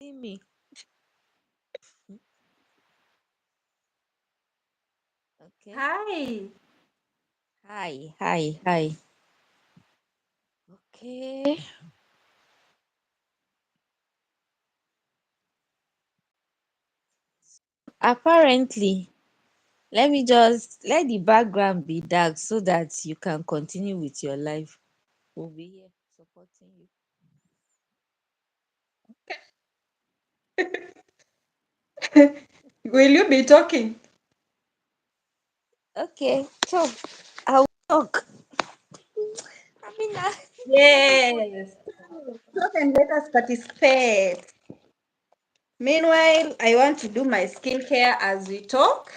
see me. Okay. Hi. Hi, hi, hi. Okay. Apparently, let the background be dark so that you can continue with your life. We'll be here supporting you. Will you be talking? Okay, so I'll talk. Let me put Yes. Talk and let us participate. Meanwhile, I want to do my skincare as we talk.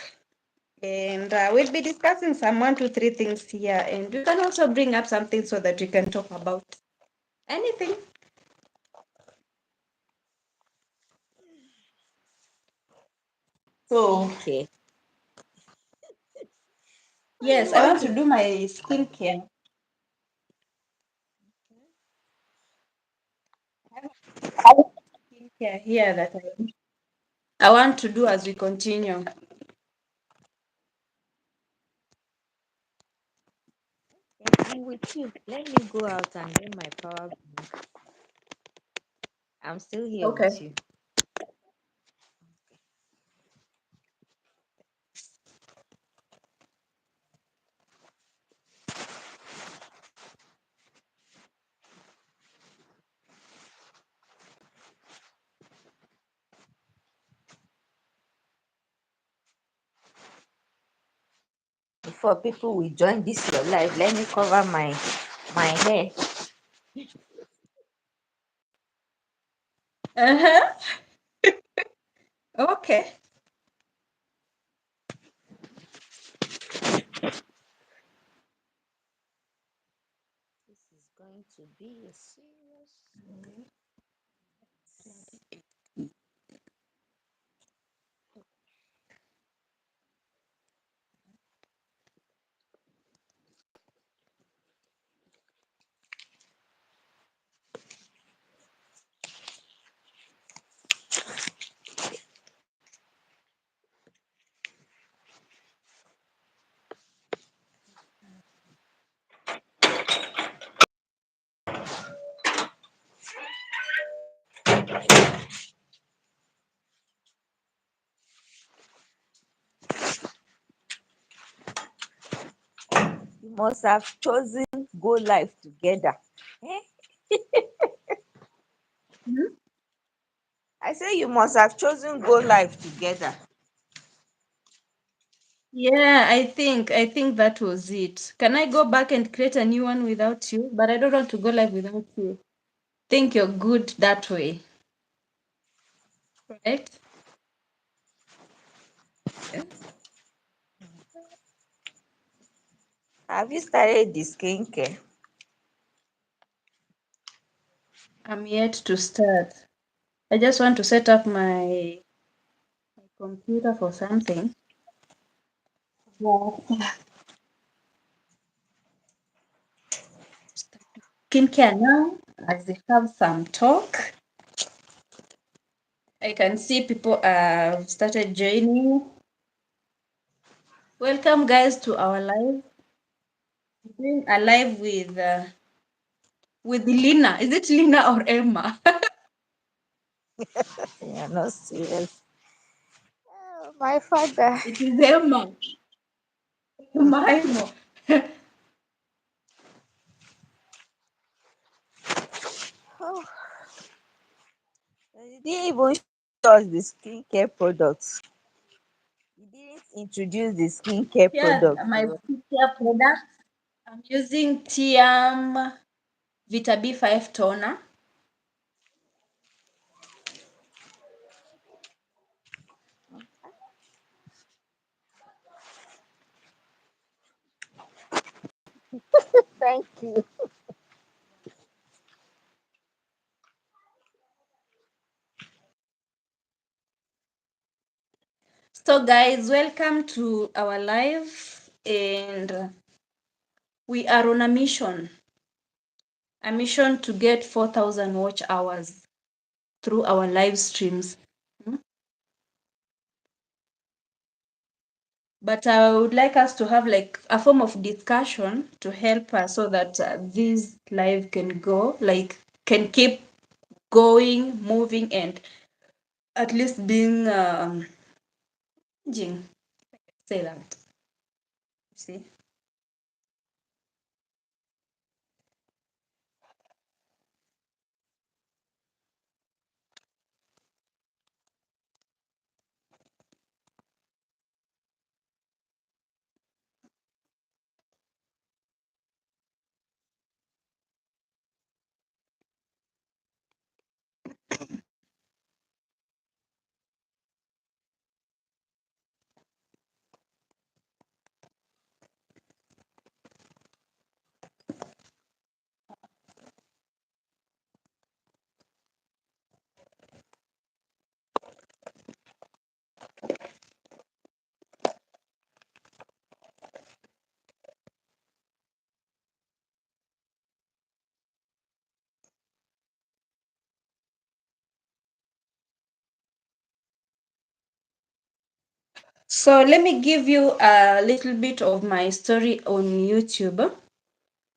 And we'll be discussing some 1, 2, 3 things here. And you can also bring up something so that we can talk about anything. So, skincare. What do you yes, I want want to to do my skincare. I have skincare here that I want to do as we continue. I'm with you. Let me go out and get my power bank. I'm still here with Okay. you. Before people will join this your life, let me cover my hair. Uh-huh. Okay. This is going to be a serious. You must have chosen go live together. Eh? Mhm. I say you must have chosen go live together. Yeah, I think that was it. Can I go back and create a new one without you? But I don't want to go live without you. Think you're good that way, right? Yeah. Have you started the skincare? I'm yet to start. I just want to set up my computer for something. Yeah. Skincare now, as they have some talk. I can see people have started joining. Welcome, guys, to our live. Doing a live with Lina. Is it Lina or Emma? You're not serious. Oh, my father. It is Emma. Maimo. Oh, you didn't even show us the skincare products. You didn't introduce the skincare Here's products my to us. skincare product. I'm using Tiam Vita B5 toner. Thank you. So, guys, welcome to our live, and we are on a mission to get 4,000 watch hours. through our live streams. But I would like us to have like a form of discussion to help us so that this live can go, like can keep going, moving, and at least being changing. Say that. See. So let me give you a little bit of my story on YouTube.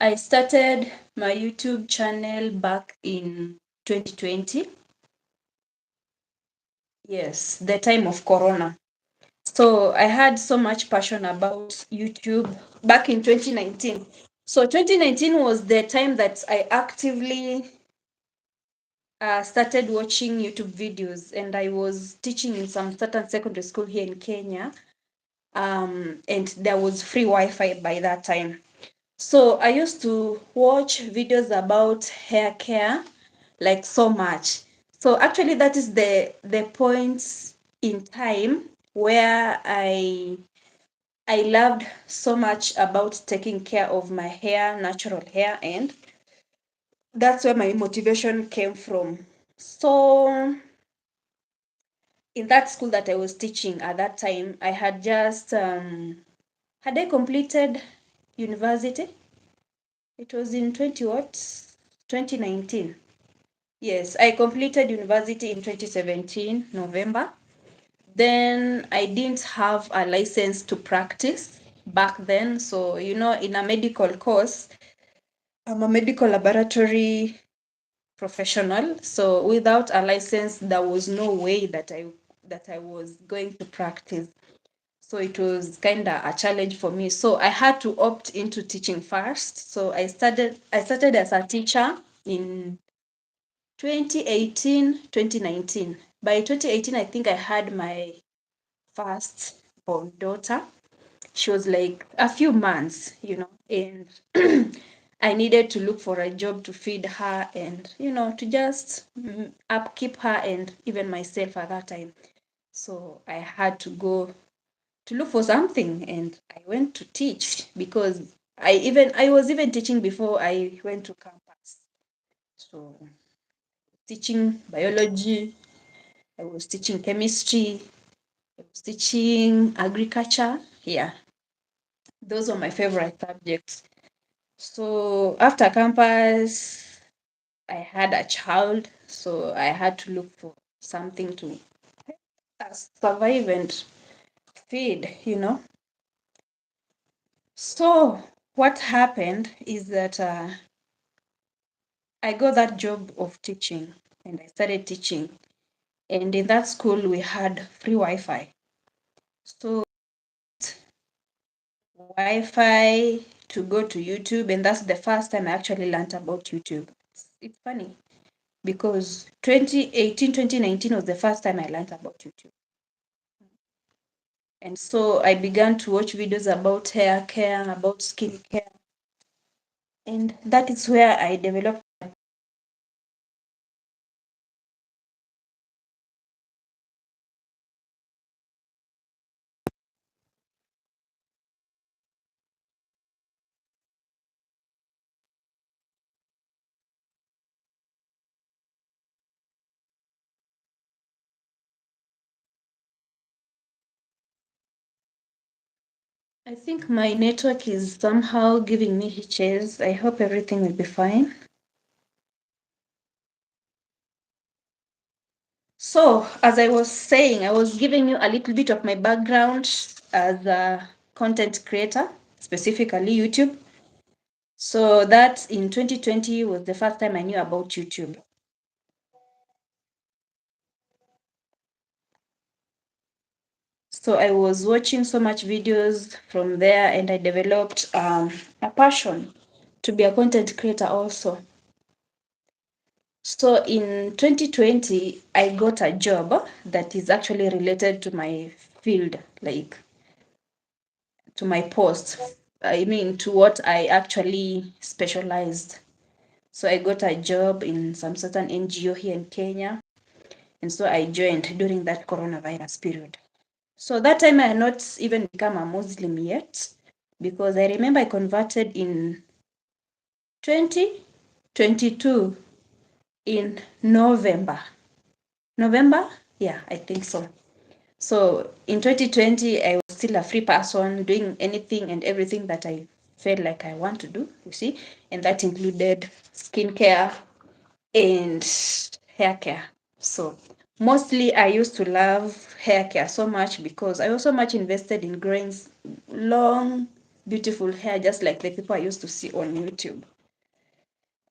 I started my YouTube channel back in 2020. Yes, the time of Corona. So I had so much passion about YouTube back in 2019. So 2019 was the time that I actively started watching YouTube videos, and I was teaching in some certain secondary school here in Kenya. And there was free Wi-Fi by that time. So I used to watch videos about hair care, like so much. So actually, that is the point in time where I loved so much about taking care of my hair, natural hair, and that's where my motivation came from. So in that school that I was teaching at that time, I had just had I completed university. It was in 20 what? 2019. Yes, I completed university in 2017, November. Then I didn't have a license to practice back then. So, in a medical course, I'm a medical laboratory professional. So without a license, there was no way that I was going to practice. So it was kind of a challenge for me. So I had to opt into teaching first. So I started as a teacher in 2018, 2019. By 2018, I think I had my first born daughter. She was like a few months, and I needed to look for a job to feed her and to just upkeep her and even myself at that time. So I had to go to look for something, and I went to teach because I was even teaching before I went to campus. So teaching biology, I was teaching chemistry, I was teaching agriculture. Yeah, those are my favorite subjects. So after campus, I had a child, so I had to look for something to survive and feed. So what happened is that I got that job of teaching, and I started teaching. And in that school, we had free Wi-Fi. So Wi-Fi to go to YouTube, and that's the first time I actually learned about YouTube. It's funny because 2018, 2019 was the first time I learned about YouTube. And so I began to watch videos about hair care, about skin care, and that is where I developed. I think my network is somehow giving me hitches. I hope everything will be fine. So, as I was saying, I was giving you a little bit of my background as a content creator, specifically YouTube. So that in 2020 was the first time I knew about YouTube. So I was watching so much videos from there, and I developed a passion to be a content creator also. So in 2020, I got a job that is actually related to my field, like to my post. I mean, to what I actually specialized. So I got a job in some certain NGO here in Kenya. And so I joined during that coronavirus period. So that time I had not even become a Muslim yet, because I remember I converted in 2022 in November. November? Yeah, I think so. So in 2020, I was still a free person doing anything and everything that I felt like I want to do, you see, and that included skincare and hair care. So mostly I used to love hair care so much because I was so much invested in growing long, beautiful hair, just like the people I used to see on YouTube.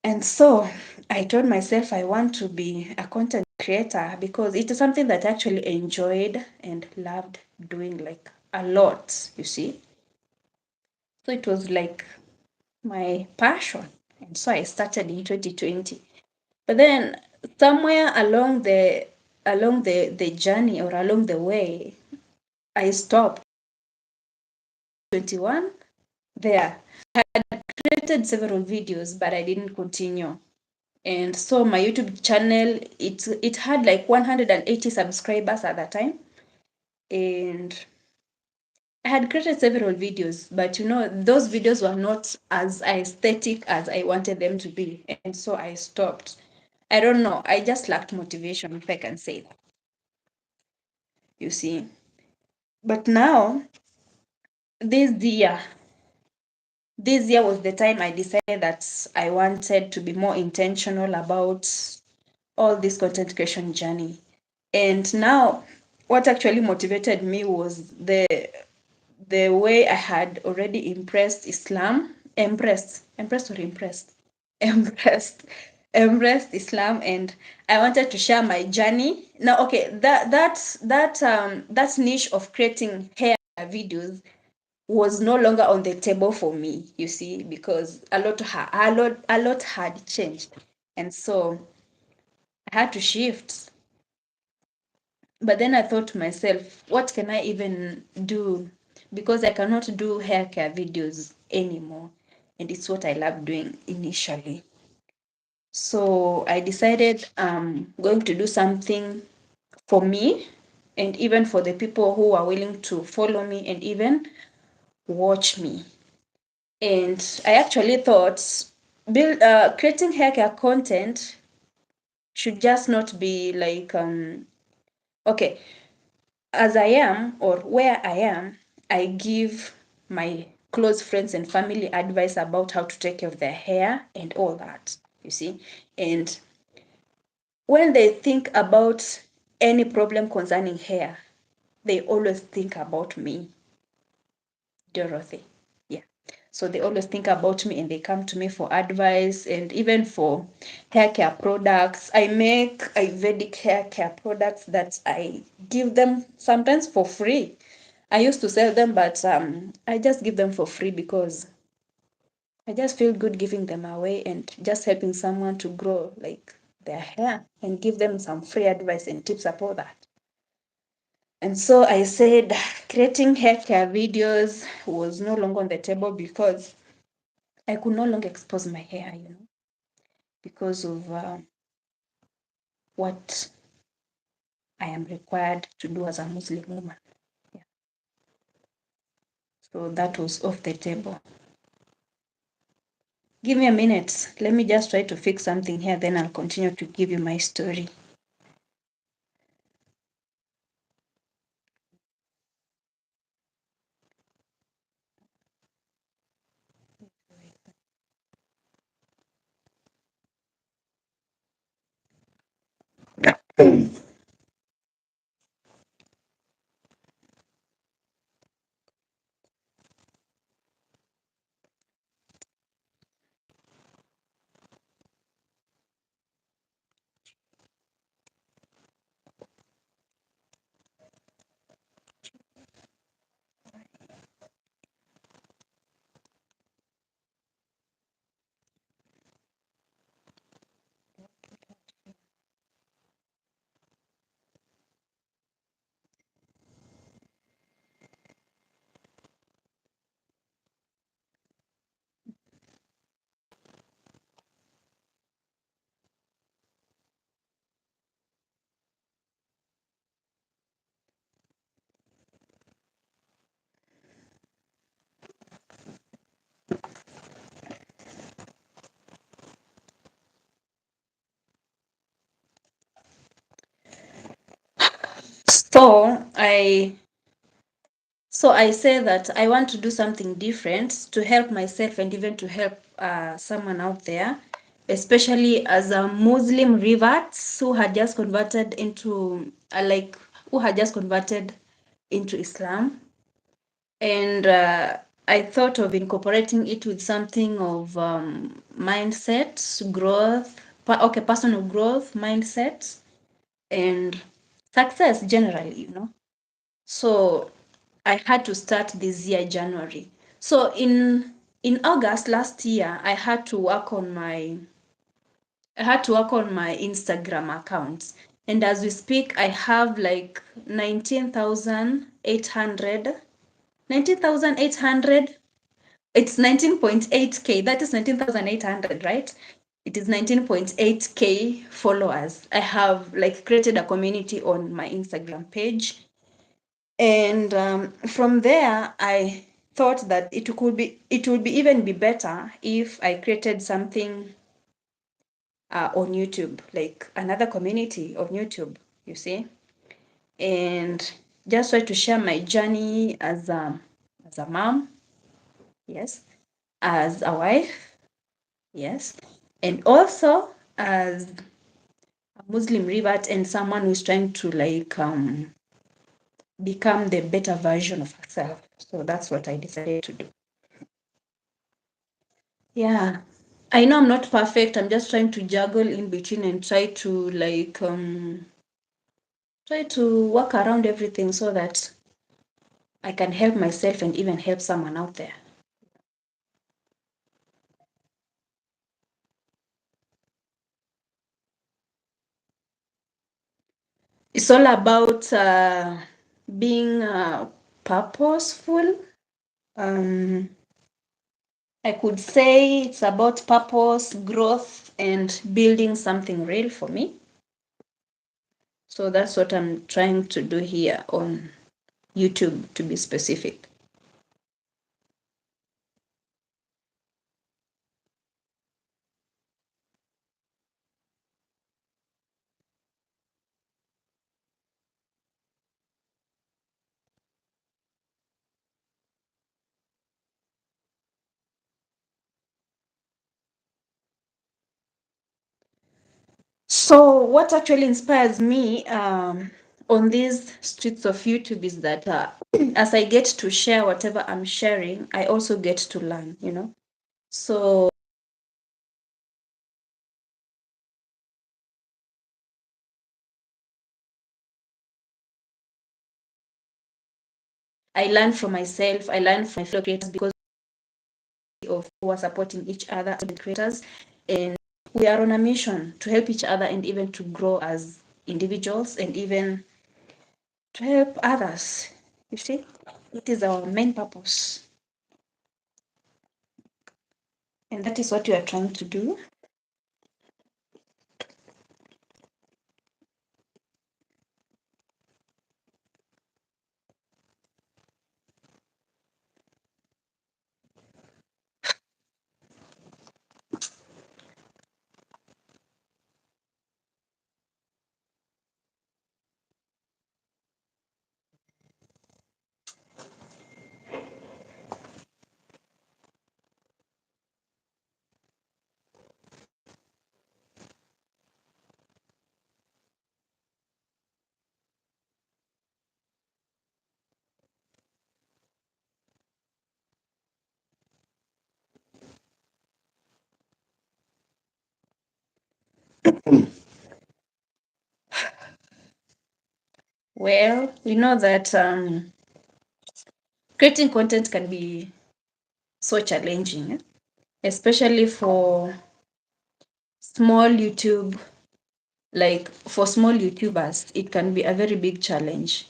And so I told myself I want to be a content creator because it is something that I actually enjoyed and loved doing like a lot, you see. So it was like my passion. And so I started in 2020. But then somewhere along the journey or along the way, I stopped. 21 there. I had created several videos, but I didn't continue. And so my YouTube channel, it had like 180 subscribers at that time. And I had created several videos, but those videos were not as aesthetic as I wanted them to be. And so I stopped. I don't know. I just lacked motivation, if I can say that, you see. But now, this year, this year was the time I decided that I wanted to be more intentional about all this content creation journey. And now, what actually motivated me was the way I had already embraced or impressed, embraced, embraced Islam, and I wanted to share my journey. Now, okay, that niche of creating hair videos was no longer on the table for me, you see, because a lot had changed, and so I had to shift. But then I thought to myself, what can I even do? Because I cannot do hair care videos anymore. And it's what I loved doing initially. So I decided I'm going to do something for me and even for the people who are willing to follow me and even watch me. And I actually thought creating hair care content should just not be like, okay, as I am or where I am, I give my close friends and family advice about how to take care of their hair and all that, you see. And when they think about any problem concerning hair, they always think about me, Dorothy. Yeah. So they always think about me and they come to me for advice and even for hair care products. I make Ayurvedic hair care products that I give them sometimes for free. I used to sell them, but I just give them for free because I just feel good giving them away and just helping someone to grow like their hair and give them some free advice and tips about that. And so I said creating hair care videos was no longer on the table because I could no longer expose my hair, because of what I am required to do as a Muslim woman. Yeah. So that was off the table. Give me a minute. Let me just try to fix something here, then I'll continue to give you my story. So I say that I want to do something different to help myself and even to help someone out there, especially as a Muslim revert who had just converted into who had just converted into Islam. And I thought of incorporating it with something of mindset growth, personal growth mindset, and success generally, So I had to start this year, January. So in August last year, I had to work on my Instagram account. And as we speak, I have like 19,800. 19,800. It's 19.8K. That is 19,800, right? It is 19.8K followers. I have like created a community on my Instagram page. And from there, I thought that it would be even be better if I created something on YouTube, like another community on YouTube, you see, and just try to share my journey as a mom, yes, as a wife, yes, and also as a Muslim revert and someone who's trying to become the better version of herself. So that's what I decided to do. Yeah. I know I'm not perfect. I'm just trying to juggle in between and try to work around everything so that I can help myself and even help someone out there. It's all about being purposeful. Um, I could say it's about purpose, growth, and building something real for me. So that's what I'm trying to do here on YouTube, to be specific. So what actually inspires me on these streets of YouTube is that as I get to share whatever I'm sharing, I also get to learn. So I learn from myself, I learn from my fellow creators because of who are supporting each other as creators. And we are on a mission to help each other and even to grow as individuals and even to help others. You see, it is our main purpose. And that is what we are trying to do. Well, we know that creating content can be so challenging, especially for small YouTube, like for small YouTubers, it can be a very big challenge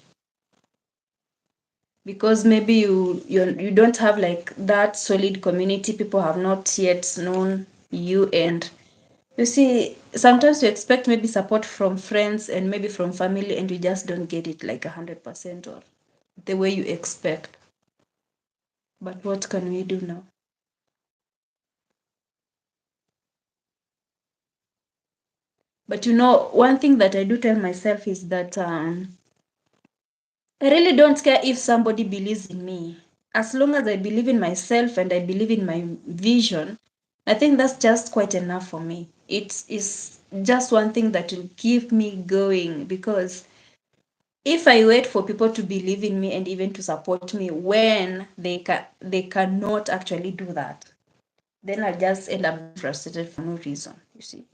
because maybe you don't have like that solid community. People have not yet known you, and you see, sometimes you expect maybe support from friends and maybe from family, and you just don't get it like 100% or the way you expect. But what can we do now? But one thing that I do tell myself is that I really don't care if somebody believes in me. As long as I believe in myself and I believe in my vision, I think that's just quite enough for me. It's just one thing that will keep me going, because if I wait for people to believe in me and even to support me when they cannot actually do that, then I'll just end up being frustrated for no reason, you see.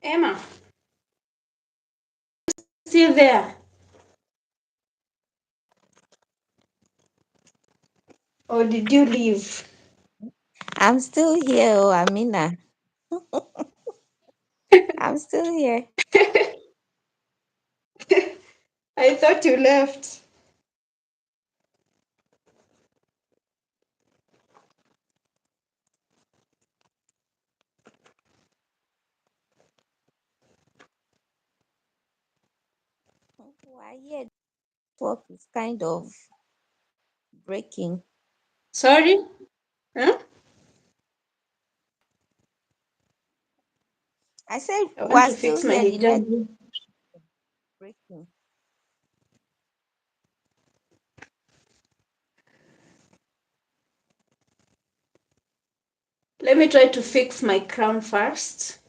Emma, still there? Or did you leave? I'm still here, oh Amina. I'm still here. I thought you left. Why here network is kind of breaking. Sorry? Huh? I said I want we're to still fix my here, the net hijab. breaking. Let me try to fix my crown first.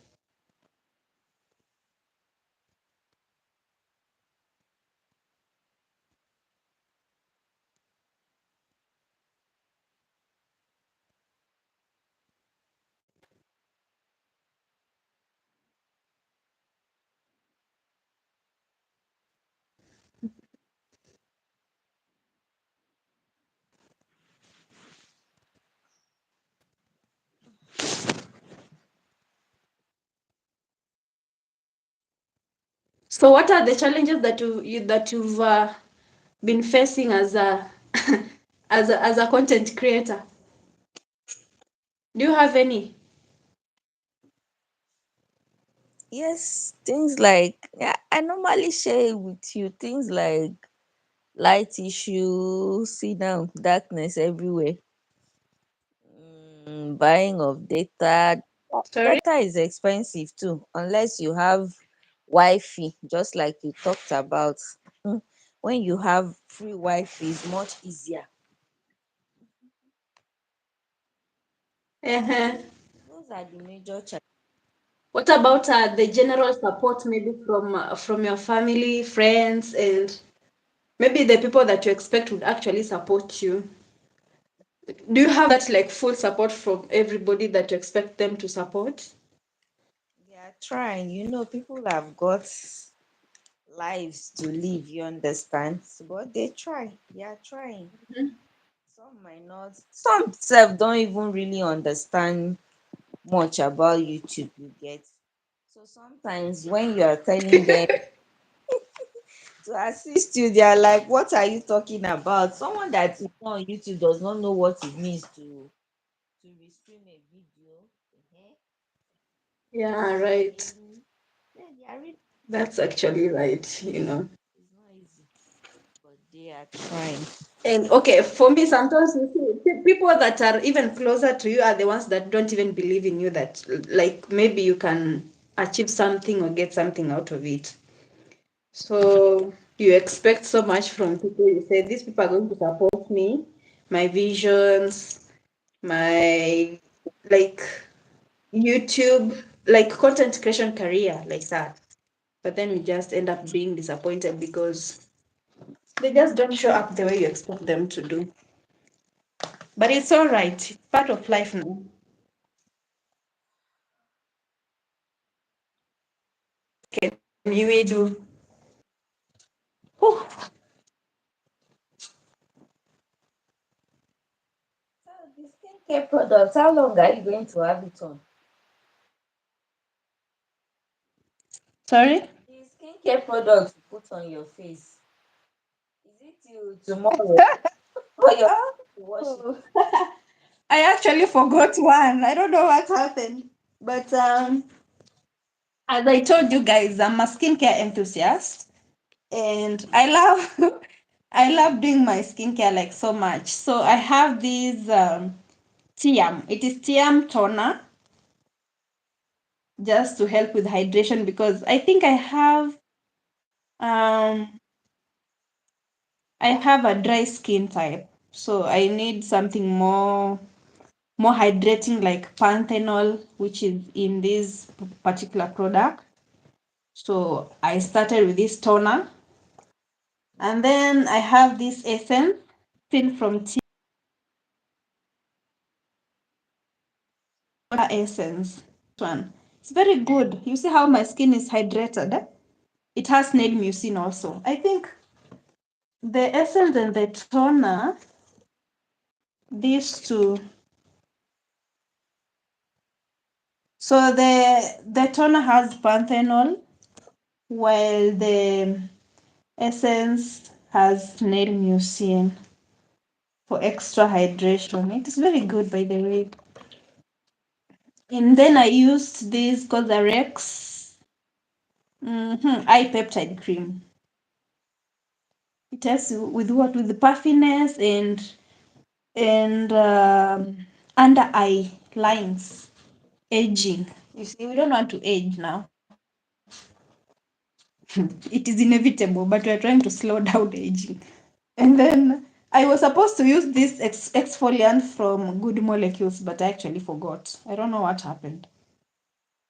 So, what are the challenges that you've been facing as a as a content creator? Do you have any? Yes, things like yeah, I normally share with you things like light issue, see now darkness everywhere. Buying of data. Sorry. Data is expensive too, unless you have Wi-Fi, just like you talked about. Mm, When you have free Wi-Fi, it's much easier. Uh-huh. Those are the major challenges. What about the general support, maybe from your family, friends, and maybe the people that you expect would actually support you? Do you have that like full support from everybody that you expect them to support? They are trying. People have got lives to live, you understand? But they try. They are trying. Some might not. Some self don't even really understand much about YouTube, you get. So sometimes when you are telling them to assist you, they are like, "What are you talking about?" Someone that is not on YouTube does not know what it means to restream a video. Eh, Yeah, They right. even they are really That's actually right. it's not easy, but they are trying. And okay, for me, sometimes you see people that are even closer to you are the ones that don't even believe in you that like maybe you can achieve something or get something out of it. So you expect so much from people. You say these people are going to support me, my visions, my like YouTube, like content creation career, like that. But then you just end up being disappointed because they just don't show up the way you expect them to do. But it's all right. It's part of life now. Can you may do? Whew. So the skincare products, how long are you going to have it on? Sorry? The skincare products you put on your face, is it till tomorrow or you're going to wash it? Oh, I actually forgot one. I don't know what happened. But as I told you guys, I'm a skincare enthusiast and I love I love doing my skincare like so much. So I have these Tiam. It is Tiam toner just to help with hydration because I think um I have a dry skin type. So I need something more hydrating like panthenol, which is in this particular product. So I started with this toner, and then I have this essence thin from tea essence. One, it's very good. You see how my skin is hydrated. It has nail mucin also. I think the essence and the toner, these two. So the toner has panthenol, while the essence has nail mucin for extra hydration. It is very good, by the way. And then I used this Cosarex eye peptide cream. It helps with what? With the puffiness and under eye lines, aging. You see, we don't want to age now. It is inevitable, but we are trying to slow down aging. And then I was supposed to use this exfoliant from Good Molecules, but I actually forgot. I don't know what happened.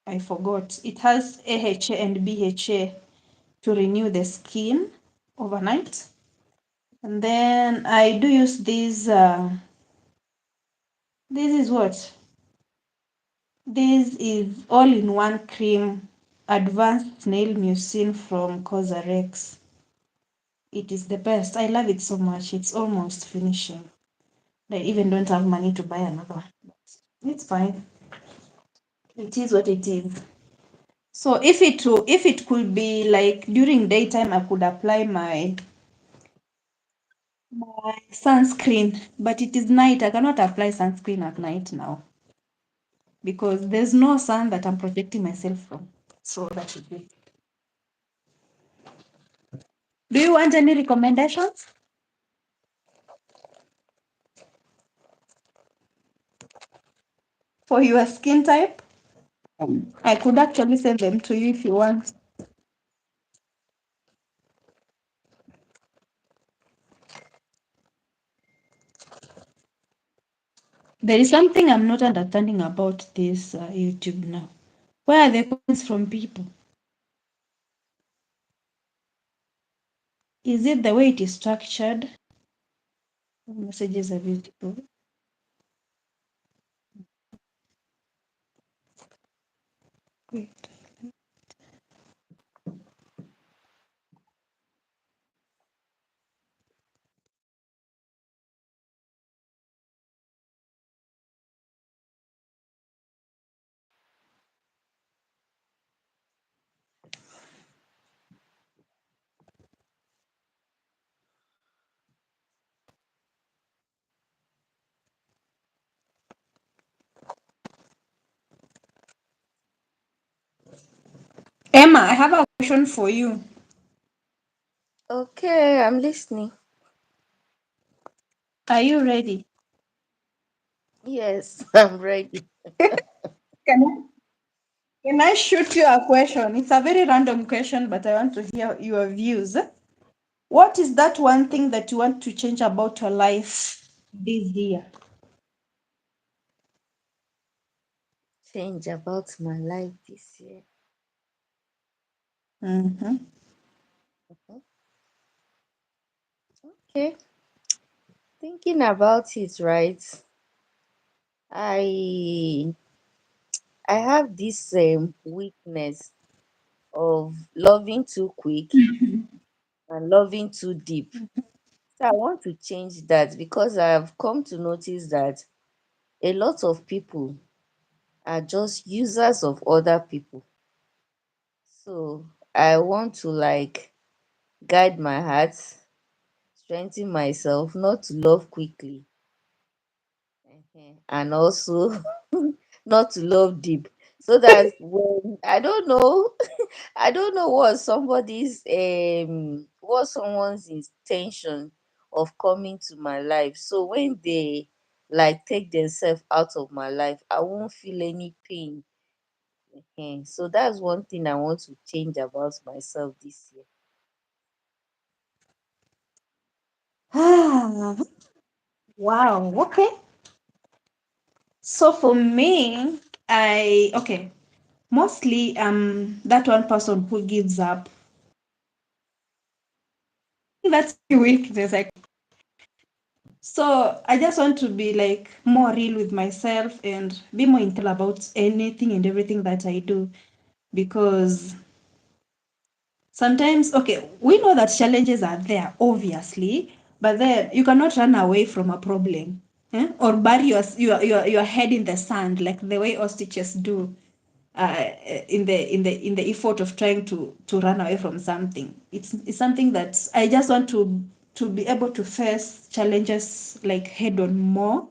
I forgot. It has AHA and BHA to renew the skin overnight. And then I do use this. This is what? This is all-in-one cream, advanced nail mucin from Cosarex. It is the best. I love it so much. It's almost finishing. I even don't have money to buy another one. It's fine. It is what it is. So if it could be like during daytime, I could apply my sunscreen, but it is night. I cannot apply sunscreen at night now because there's no sun that I'm protecting myself from. So that should be. Do you want any recommendations for your skin type? I could actually send them to you if you want. There is something I'm not understanding about this YouTube now. Where are the comments from people? Is it the way it is structured? Messages are beautiful. Emma, I have a question for you. Okay, I'm listening. Are you ready? Yes, I'm ready. Can I, can I shoot you a question? It's a very random question, but I want to hear your views. What is that one thing that you want to change about your life this year? Change about my life this year. Mm-hmm. Mhm. Okay, thinking about it, right? I I have this weakness of loving too quick and loving too deep. So I want to change that because I have come to notice that a lot of people are just users of other people. So I want to guide my heart, strengthen myself, not to love quickly, and also not to love deep. So that when I don't know what someone's intention of coming to my life. So when they take themselves out of my life, I won't feel any pain. So that's one thing I want to change about myself this year. Ah, wow. Okay. So for me, mostly that one person who gives up. That's my weakness. So I just want to be like more real with myself and be more intentional about anything and everything that I do because sometimes, okay, we know that challenges are there, obviously, but then you cannot run away from a problem, or bury your head in the sand like the way ostriches do, in the effort of trying to run away from something. It's something that I just want to be able to face challenges like head on more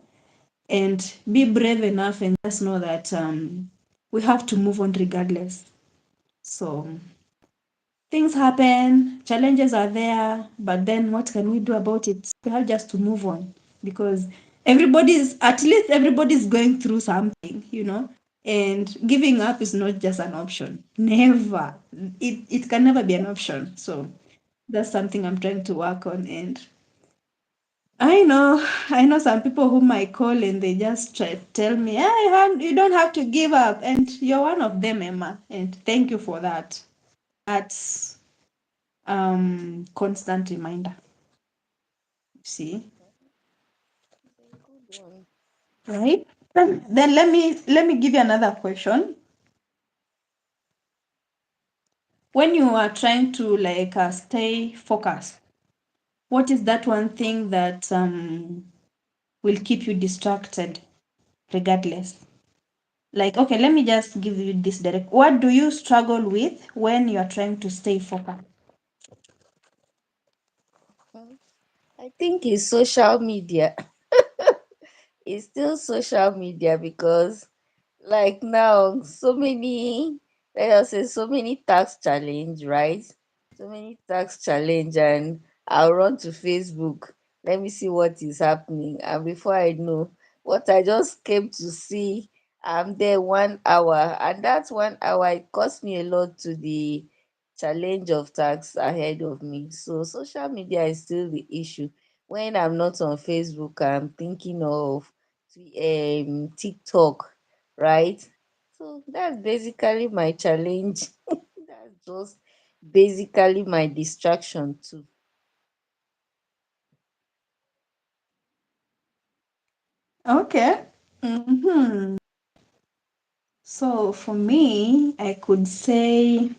and be brave enough and just know that we have to move on regardless. So things happen, challenges are there, but then what can we do about it? We have just to move on because at least everybody's going through something. And giving up is not just an option. Never. It can never be an option. So that's something I'm trying to work on. And I know some people whom I call and they just try to tell me, you don't have to give up. And you're one of them, Emma. And thank you for that. That's constant reminder. See, It's a good one. right? Then let me give you another question. When you are trying to stay focused, what is that one thing that will keep you distracted regardless? Like, okay, let me just give you this direct. What do you struggle with when you are trying to stay focused? Mm, I think it's social media. It's still social media because now so many, let us say, so many tax challenge, right? So many tax challenge, and I'll run to Facebook, let me see what is happening, and before I know what I just came to see, I'm there 1 hour, and that's 1 hour it cost me a lot to the challenge of tax ahead of me. So social media is still the issue. When I'm not on Facebook, I'm thinking of TikTok, right? So that's basically my challenge. That's just basically my distraction too. Okay. Mm-hmm. So for me, I could say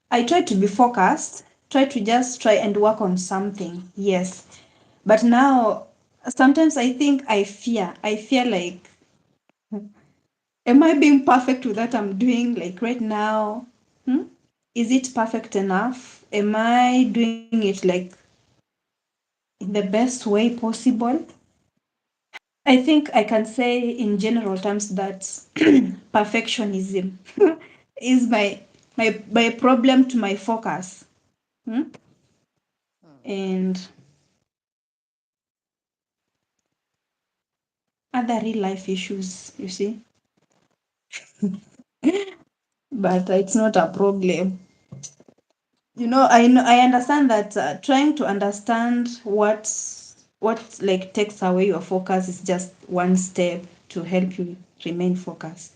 I try to be focused, try to just try and work on something. Yes. But now sometimes I think I fear like, am I being perfect with what I'm doing like right now? Hmm? Is it perfect enough? Am I doing it like in the best way possible? I think I can say in general terms that perfectionism is my problem to my focus. Hmm? Hmm. And other real life issues, you see. But it's not a problem. I understand that trying to understand what like takes away your focus is just one step to help you remain focused,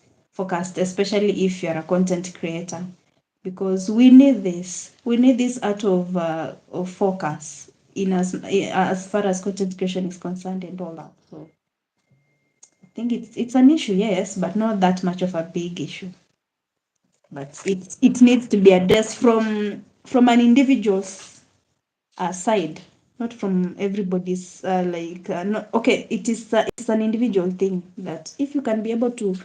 especially if you're a content creator, because we need this art of focus in as far as content creation is concerned and all that. So I think it's an issue, yes, but not that much of a big issue. But it needs to be addressed from an individual's side, not from everybody's not okay. It's an individual thing that if you can be able to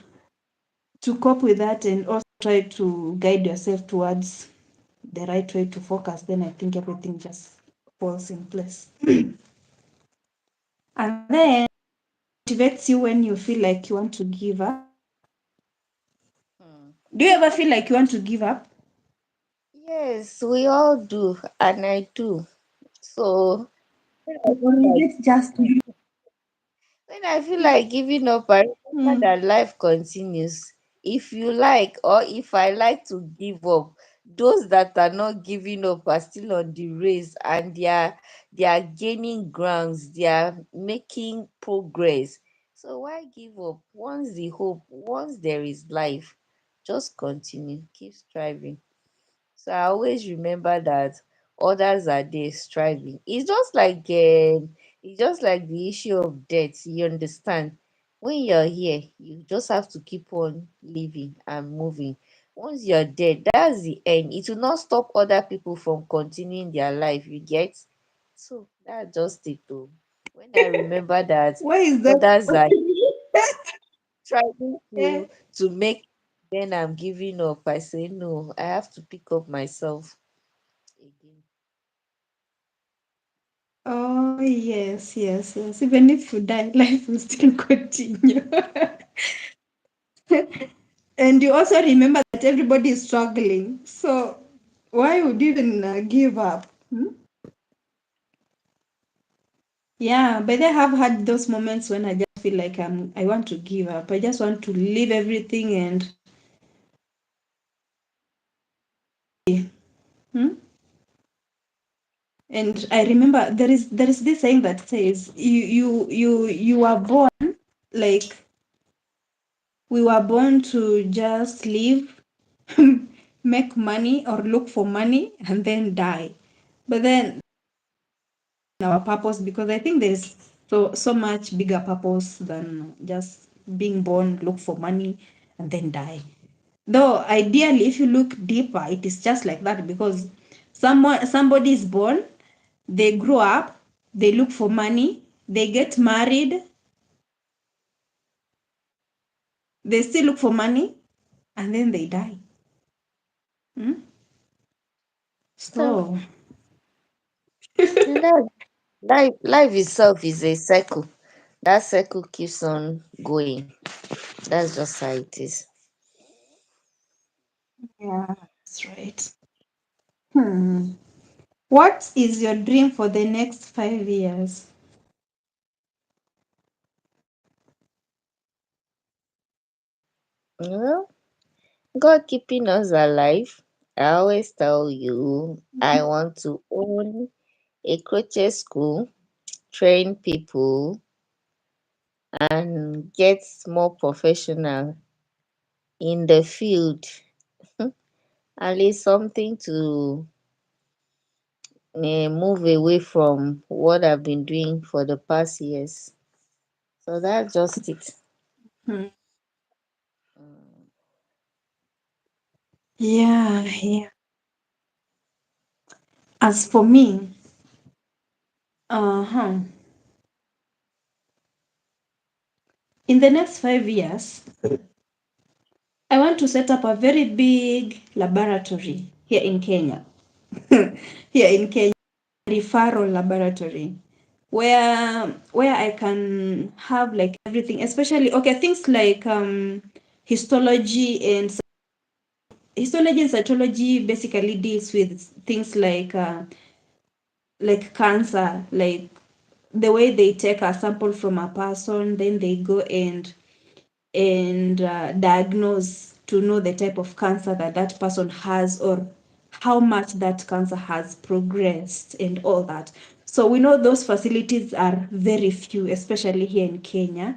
cope with that and also try to guide yourself towards the right way to focus, then I think everything just falls in place. And then motivates you when you feel like you want to give up. Hmm. Do you ever feel like you want to give up? Yes, we all do, and I do. So when I Or feel is like it just you? giving up, I remember Hmm. that life continues. If you like, or if I like to give up, those that are not giving up are still on the race, and they are gaining grounds, they are making progress. So why give up? Once there is life, just continue, keep striving. So I always remember that others are there striving. It's just like the issue of death. You understand? When you're here, you just have to keep on living and moving. Once you're dead, that's the end. It will not stop other people from continuing their life. You get? So that's just it though. When I remember that Why is that? others are trying Eh, to make, then I'm giving up. I say no, I have to pick up myself again. oh, yes, yes, yes. Even if you die, life will still continue. And you also remember that everybody is struggling. So why would you even give up? Hmm? Yeah, but I have had those moments when I just feel like I want to give up. I just want to leave everything and hmm? And I remember there is this saying that says you are born like we were born to just live, make money or look for money and then die. But then our purpose, because I think there's so much bigger purpose than just being born, look for money and then die. Though ideally, if you look deeper, it is just like that because somebody is born, they grow up, they look for money, they get married, they still look for money, and then they die. Hmm? So So and that life itself is a cycle. That cycle keeps on going. That's just how it is. yeah, that's right. Hmm. What is your dream for the next 5 years? Well, God keeping us alive. I always tell you I want to own a crochet school, train people, and get more professional in the field. At least something to move away from what I've been doing for the past years. So that's just it. Hmm. Mm. Yeah, yeah. As for me, uh-huh. In the next 5 years, I want to set up a very big laboratory here in Kenya. Here in Kenya, referral laboratory where I can have like everything, especially okay, things like histology and histology and cytology basically deals with things like cancer, like the way they take a sample from a person, then they go and diagnose to know the type of cancer that that person has or how much that cancer has progressed and all that. So we know those facilities are very few, especially here in Kenya.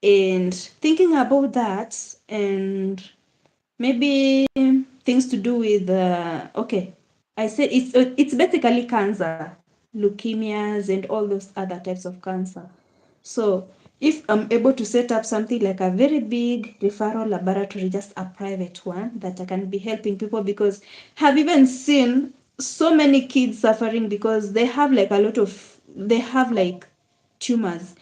And thinking about that and maybe things to do with okay, I said it's basically cancer, leukemias and all those other types of cancer. So if I'm able to set up something like a very big referral laboratory, just a private one that I can be helping people, because I've even seen so many kids suffering because they have like a lot of they have like tumors.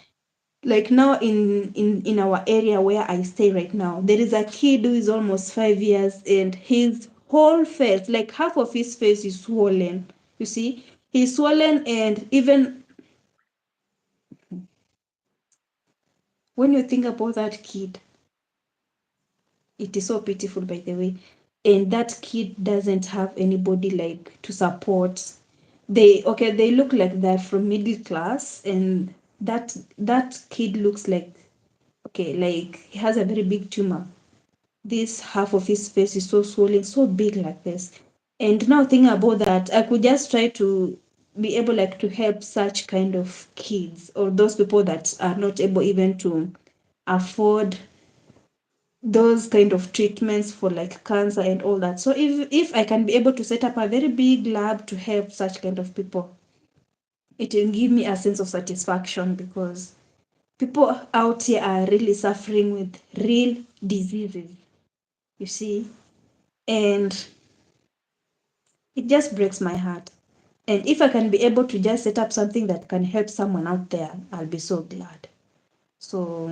Like now in our area where I stay right now, there is a kid who is almost 5 years and his whole face, like half of his face is swollen. You see, he's swollen, and even when you think about that kid, it is so pitiful, by the way. And that kid doesn't have anybody like to support. They look like they're from middle class, and that kid looks like okay, like he has a very big tumor. This half of his face is so swollen, so big like this. And now thinking about that, I could just try to be able like to help such kind of kids or those people that are not able even to afford those kind of treatments for like cancer and all that. So if I can be able to set up a very big lab to help such kind of people, it will give me a sense of satisfaction, because people out here are really suffering with real diseases, you see, and it just breaks my heart. And if I can be able to just set up something that can help someone out there, I'll be so glad. So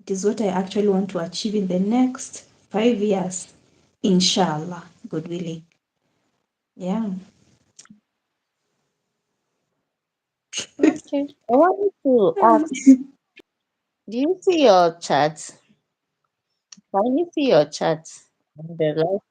it is what I actually want to achieve in the next 5 years, inshallah, God willing. Yeah. Okay. I wanted to ask, do you see your chat? Can you see your chat? On the left?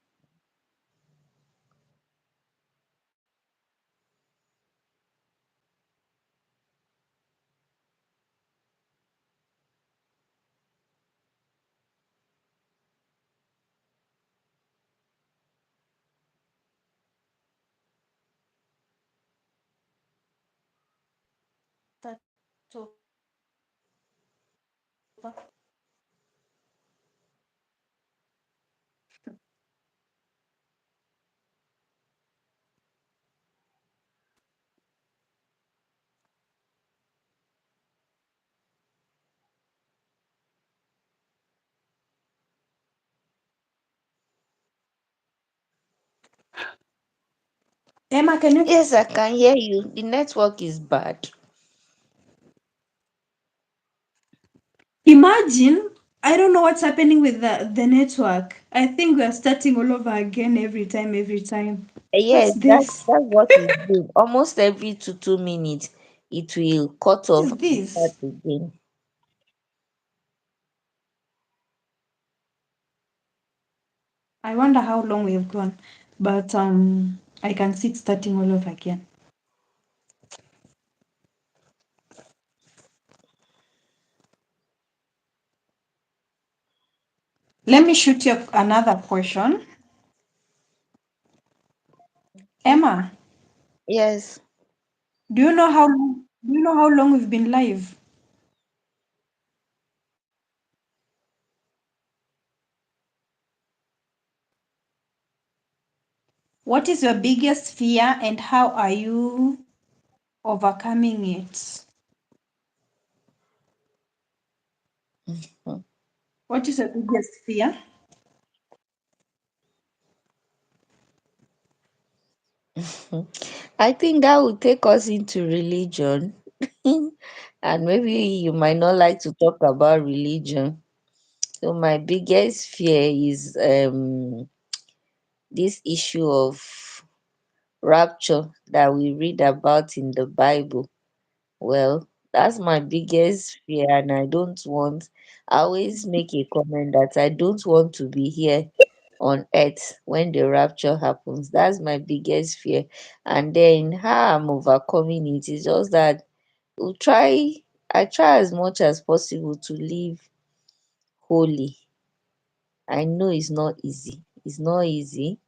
Start over. Emma, can you Yes, I can hear you. The network is bad. imagine? I don't know what's happening with the network. I think we are starting all over again every time, every time. Yes, What's this? that's what it's doing. Almost every 2 minutes, it will cut What off is and start this? again. I wonder how long we've gone. But I can see it starting all over again. Let me shoot you another question. Okay. Emma, Yes. do you know how long we've been live? What is your biggest fear and how are you overcoming it? Hmm. What is your biggest fear? I think that would take us into religion. And maybe you might not like to talk about religion. So my biggest fear is this issue of rapture that we read about in the Bible. Well, that's my biggest fear, and I don't want, I always make a comment that I don't want to be here on earth when the rapture happens. That's my biggest fear. And then how I'm overcoming it is just that we'll try, I try as much as possible to live holy. I know it's not easy. It's not easy.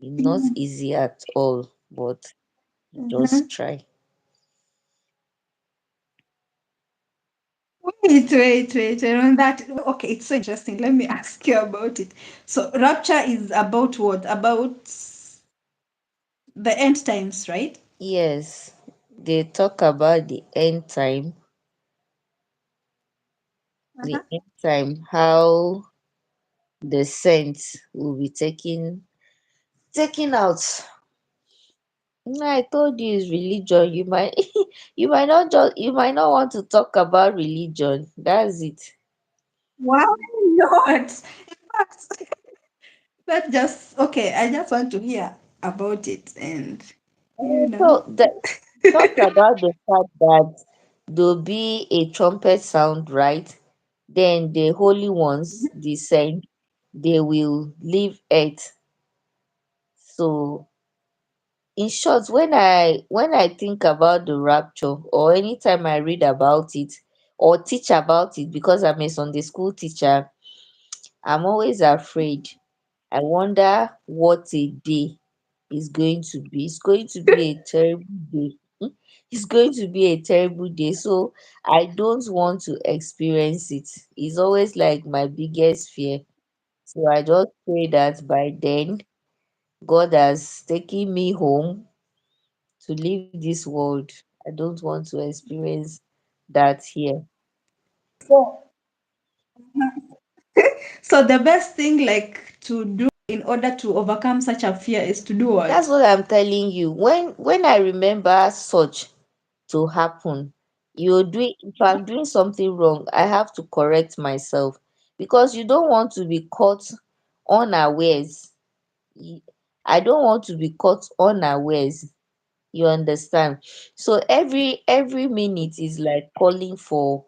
It's not easy at all, but just Mhm. try. Wait. On that, okay, it's so interesting. Let me ask you about it. So, rapture is about what? About the end times, right? Yes, they talk about the Uh-huh. end time, how the saints will be taken out. I told you it's religion. You might you might not want to talk about religion. That's it. Why not? In fact, that just okay. I just want to hear about it, and you know. So the talks about the fact that there'll be a trumpet sound, right? Then the holy ones descend, they will leave earth. So in short, when I think about the rapture, or anytime I read about it or teach about it, because I'm a Sunday school teacher, I'm always afraid. I wonder what a day is going to be. It's going to be a terrible day. It's going to be a terrible day. So I don't want to experience it. It's always like my biggest fear. So I just pray that by then God has taken me home to leave this world. I don't want to experience that here. So, so the best thing like to do in order to overcome such a fear is to do That's what? what I'm telling you. When I remember such to happen, you do it. If I'm doing something wrong, I have to correct myself, because you don't want to be caught unawares. Y- I don't want to be caught unawares. You understand? So every minute is like calling for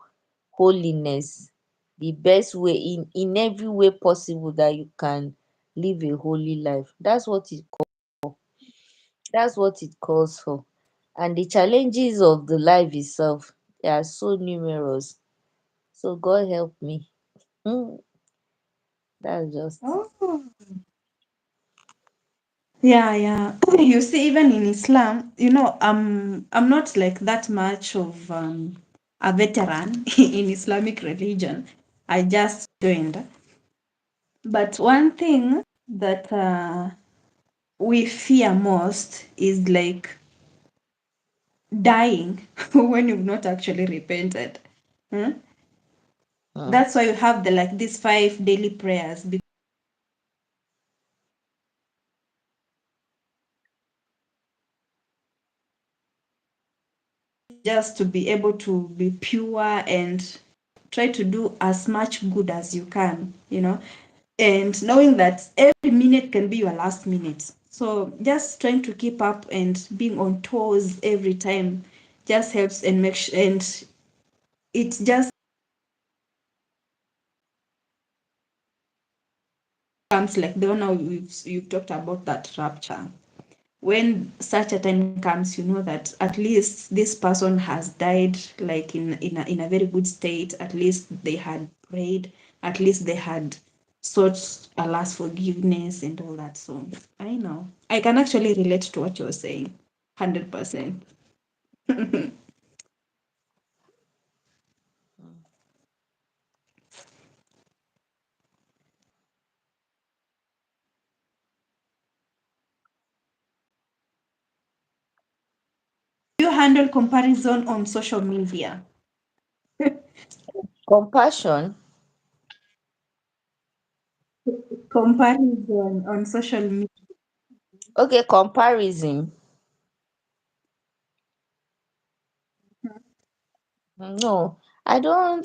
holiness, the best way, in every way possible that you can live a holy life. That's what it calls for. And the challenges of the life itself, they are so numerous. So God help me. Mm, that's just it. Oh. Yeah. You see, even in Islam, I'm not like that much of a veteran in Islamic religion. I just joined. But one thing that we fear most is like dying when you've not actually repented. Hmm? Mm. That's why you have the like these 5 daily prayers just to be able to be pure and try to do as much good as you can. And knowing that every minute can be your last minute. So just trying to keep up and being on toes every time just helps and and it just comes like the one now you've talked about that rapture. When such a time comes, you know that at least this person has died like in a very good state. At least they had prayed, at least they had sought Allah's forgiveness and all that. So I know I can actually relate to what you're saying 100%. Do you handle comparison on social media? Compassion. Comparison on social media. Okay, comparison. No, I don't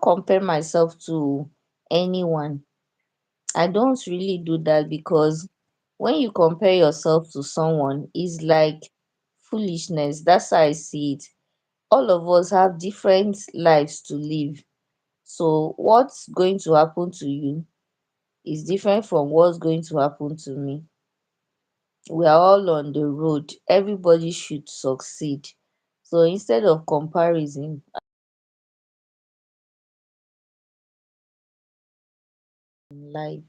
compare myself to anyone. I don't really do that because when you compare yourself to someone, it's like foolishness. That's how I see it. All of us have different lives to live. So what's going to happen to you is different from what's going to happen to me. We are all on the road. Everybody should succeed. So instead of comparison, life.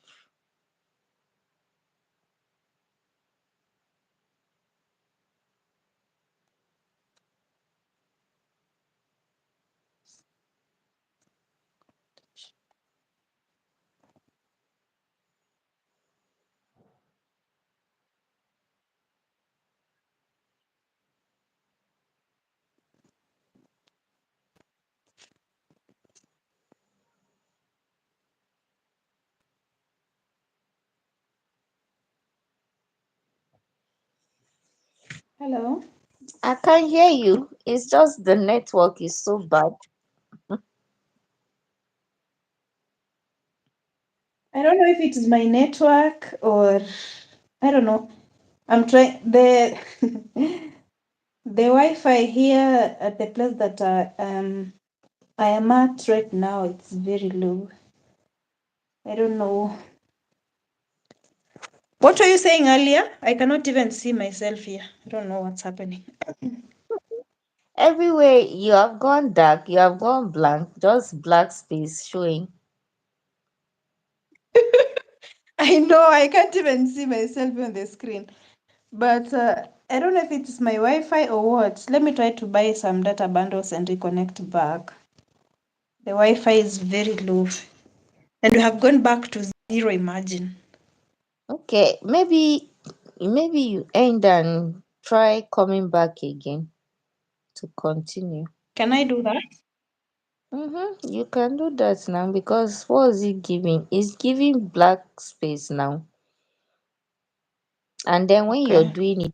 Hello. I can't hear you. It's just the network is so bad. I don't know if it is my network or I don't know. I'm trying the Wi-Fi here at the place that I am at right now. It's very low. I don't know. What were you saying earlier? I cannot even see myself here. I don't know what's happening. Everywhere you have gone dark, you have gone blank, just black space showing. I know I can't even see myself on the screen. But I don't know if it's my Wi-Fi or what. Let me try to buy some data bundles and reconnect back. The Wi-Fi is very low. And we have gone back to zero, imagine. Okay, maybe you end and try coming back again to continue. Can I do that? You can do that now because what is it giving? It's giving black space now. And then when you're Okay. doing it